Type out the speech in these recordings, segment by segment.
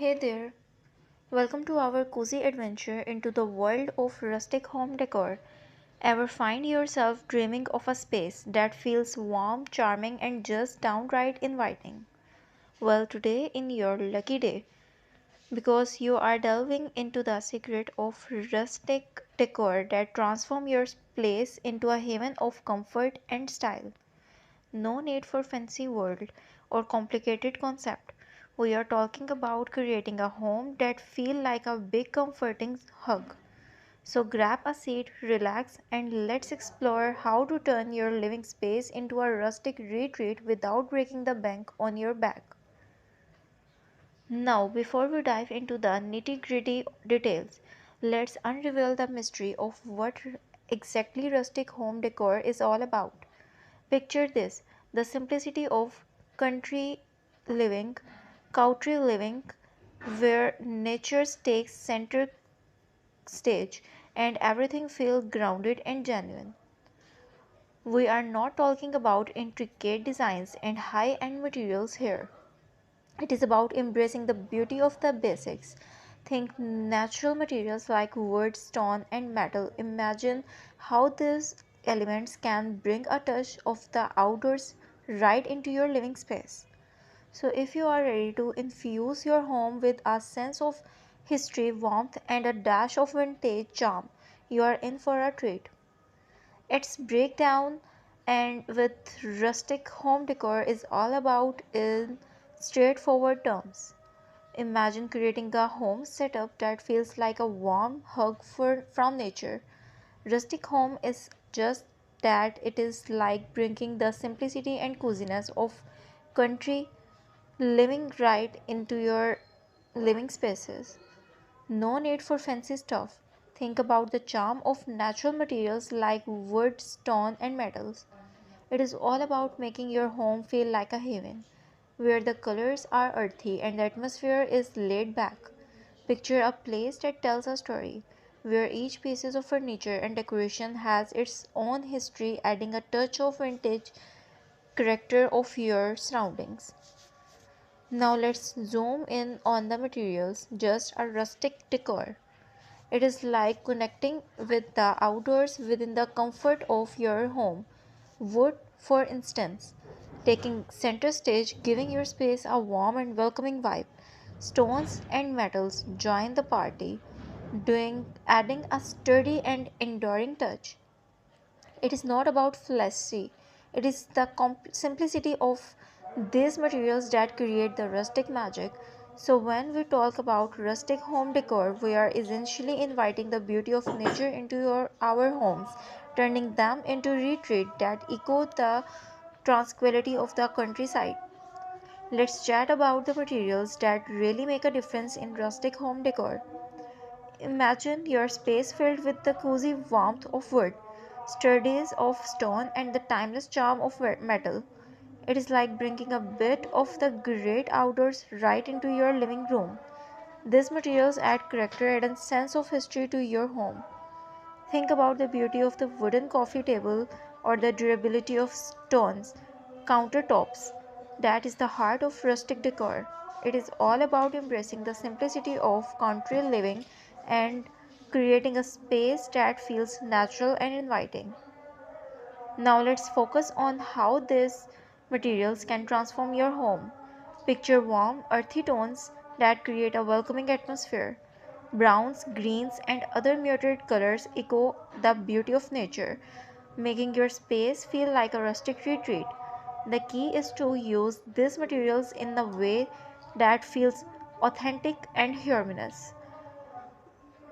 Hey there, welcome to our cozy adventure into the world of rustic home decor. Ever find yourself dreaming of a space that feels warm, charming, and just downright inviting? Well, today in your lucky day, because you are delving into the secret of rustic decor that transform your place into a haven of comfort and style. No need for fancy word or complicated concept. We are talking about creating a home that feel like a big comforting hug. So grab a seat, relax, and let's explore how to turn your living space into a rustic retreat without breaking the bank on your back. Now, before we dive into the nitty-gritty details, let's unravel the mystery of what exactly rustic home decor is all about. Picture this, the simplicity of country living, country living, where nature takes center stage and everything feels grounded and genuine. We are not talking about intricate designs and high end materials here. It is about embracing the beauty of the basics. Think natural materials like wood, stone, and metal. Imagine how these elements can bring a touch of the outdoors right into your living space. So, if you are ready to infuse your home with a sense of history, warmth, and a dash of vintage charm, you are in for a treat. Its breakdown and with rustic home decor is all about in straightforward terms. Imagine creating a home setup that feels like a warm hug from nature. Rustic home is just that, it is like bringing the simplicity and coziness of country living right into your living spaces. No need for fancy stuff. Think about the charm of natural materials like wood, stone, and metals. It is all about making your home feel like a haven, where the colors are earthy and the atmosphere is laid back. Picture a place that tells a story, where each piece of furniture and decoration has its own history, adding a touch of vintage character of your surroundings. Now let's zoom in on the materials, just a rustic decor. It is like connecting with the outdoors within the comfort of your home. Wood, for instance, taking center stage, giving your space a warm and welcoming vibe. Stones and metals join the party, adding a sturdy and enduring touch. It is not about flashy, it is the simplicity of these materials that create the rustic magic. So, when we talk about rustic home decor, we are essentially inviting the beauty of nature into our homes, turning them into retreat that echo the tranquility of the countryside. Let's chat about the materials that really make a difference in rustic home decor. Imagine your space filled with the cozy warmth of wood, sturdies of stone, and the timeless charm of metal. It is like bringing a bit of the great outdoors right into your living room. These materials add character and a sense of history to your home. Think about the beauty of the wooden coffee table or the durability of stones countertops. That is the heart of rustic decor. It is all about embracing the simplicity of country living and creating a space that feels natural and inviting. Now let's focus on how these materials can transform your home. Picture warm, earthy tones that create a welcoming atmosphere. Browns, greens, and other muted colors echo the beauty of nature, making your space feel like a rustic retreat. The key is to use these materials in a way that feels authentic and harmonious.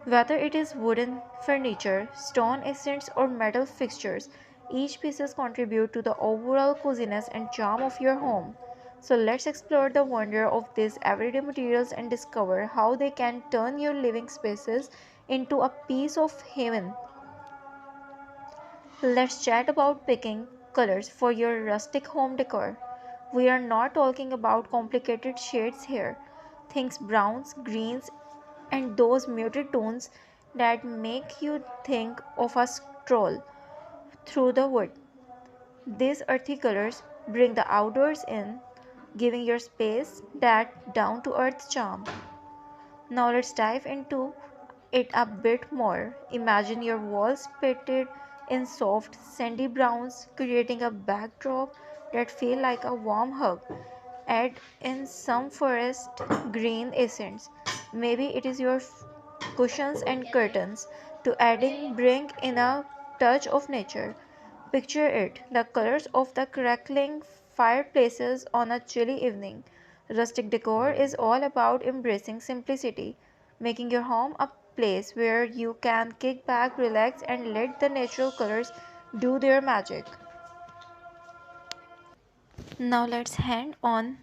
Whether it is wooden furniture, stone accents, or metal fixtures, each pieces contribute to the overall coziness and charm of your home. So let's explore the wonder of these everyday materials and discover how they can turn your living spaces into a piece of heaven. Let's chat about picking colors for your rustic home decor. We are not talking about complicated shades here. Things browns, greens, and those muted tones that make you think of a stroll through the wood. These earthy colors bring the outdoors in, giving your space that down to earth charm. Now let's dive into it a bit more. Imagine your walls painted in soft sandy browns, creating a backdrop that feels like a warm hug. Add in some forest green accents. Maybe it is your cushions and curtains. To adding bring in a touch of nature. Picture it, the colors of the crackling fireplaces on a chilly evening. Rustic decor is all about embracing simplicity, making your home a place where you can kick back, relax, and let the natural colors do their magic. Now let's hand on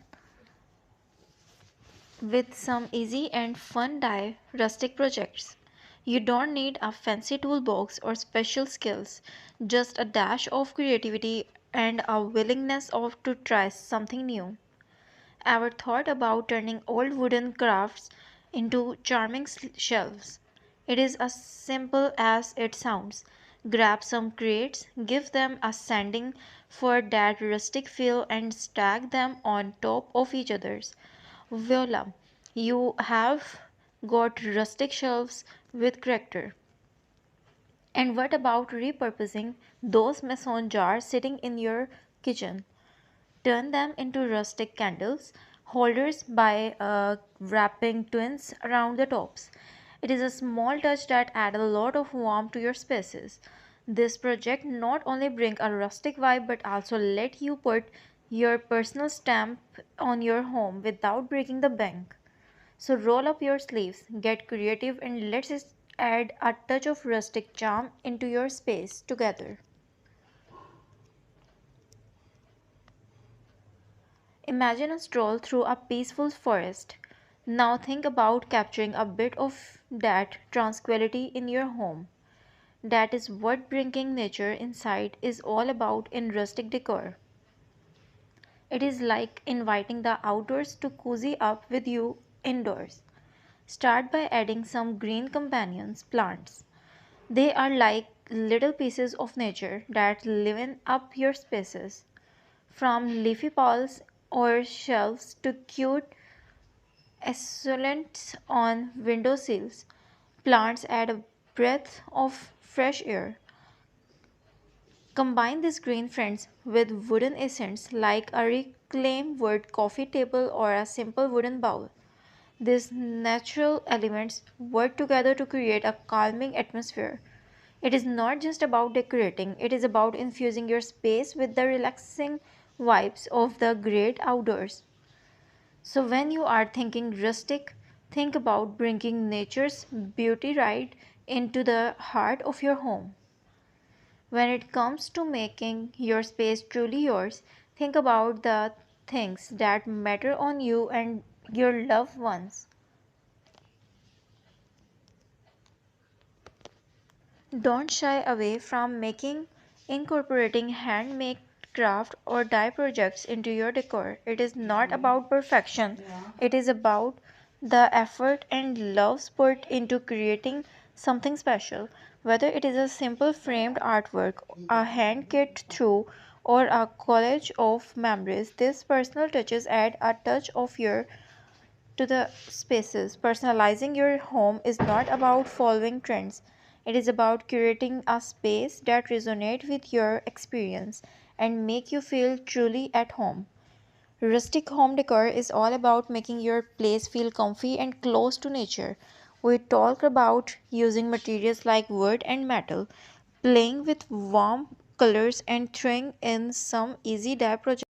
with some easy and fun rustic projects. You don't need a fancy toolbox or special skills, just a dash of creativity and a willingness to try something new. Ever thought about turning old wooden crafts into charming shelves? It is as simple as it sounds. Grab some crates, give them a sanding for that rustic feel, and stack them on top of each other's. Voila! You have got rustic shelves with character. And what about repurposing those mason jars sitting in your kitchen? Turn them into rustic candles holders by wrapping twins around the tops. It is a small touch that adds a lot of warmth to your spaces. This project not only bring a rustic vibe but also let you put your personal stamp on your home without breaking the bank. So roll up your sleeves, get creative, and let's add a touch of rustic charm into your space together. Imagine a stroll through a peaceful forest. Now think about capturing a bit of that tranquility in your home. That is what bringing nature inside is all about in rustic decor. It is like inviting the outdoors to cozy up with you indoors. Start by adding some green companions plants. They are like little pieces of nature that liven up your spaces. From leafy balls or shelves to cute succulents on windowsills, plants add a breath of fresh air. Combine these green friends with wooden essence like a reclaimed wood coffee table or a simple wooden bowl. These natural elements work together to create a calming atmosphere. It is not just about decorating, it is about infusing your space with the relaxing vibes of the great outdoors. So, when you are thinking rustic, think about bringing nature's beauty right into the heart of your home. When it comes to making your space truly yours, think about the things that matter on you and your loved ones. Don't shy away from incorporating handmade craft or dye projects into your decor. It is not about perfection. It is about the effort and love put into creating something special. Whether it is a simple framed artwork, a hand kit through, or a collage of memories, these personal touches add a touch of your to the spaces. Personalizing your home is not about following trends. It is about curating a space that resonates with your experience and make you feel truly at home. Rustic home decor is all about making your place feel comfy and close to nature. We talk about using materials like wood and metal, playing with warm colors and throwing in some easy dye projects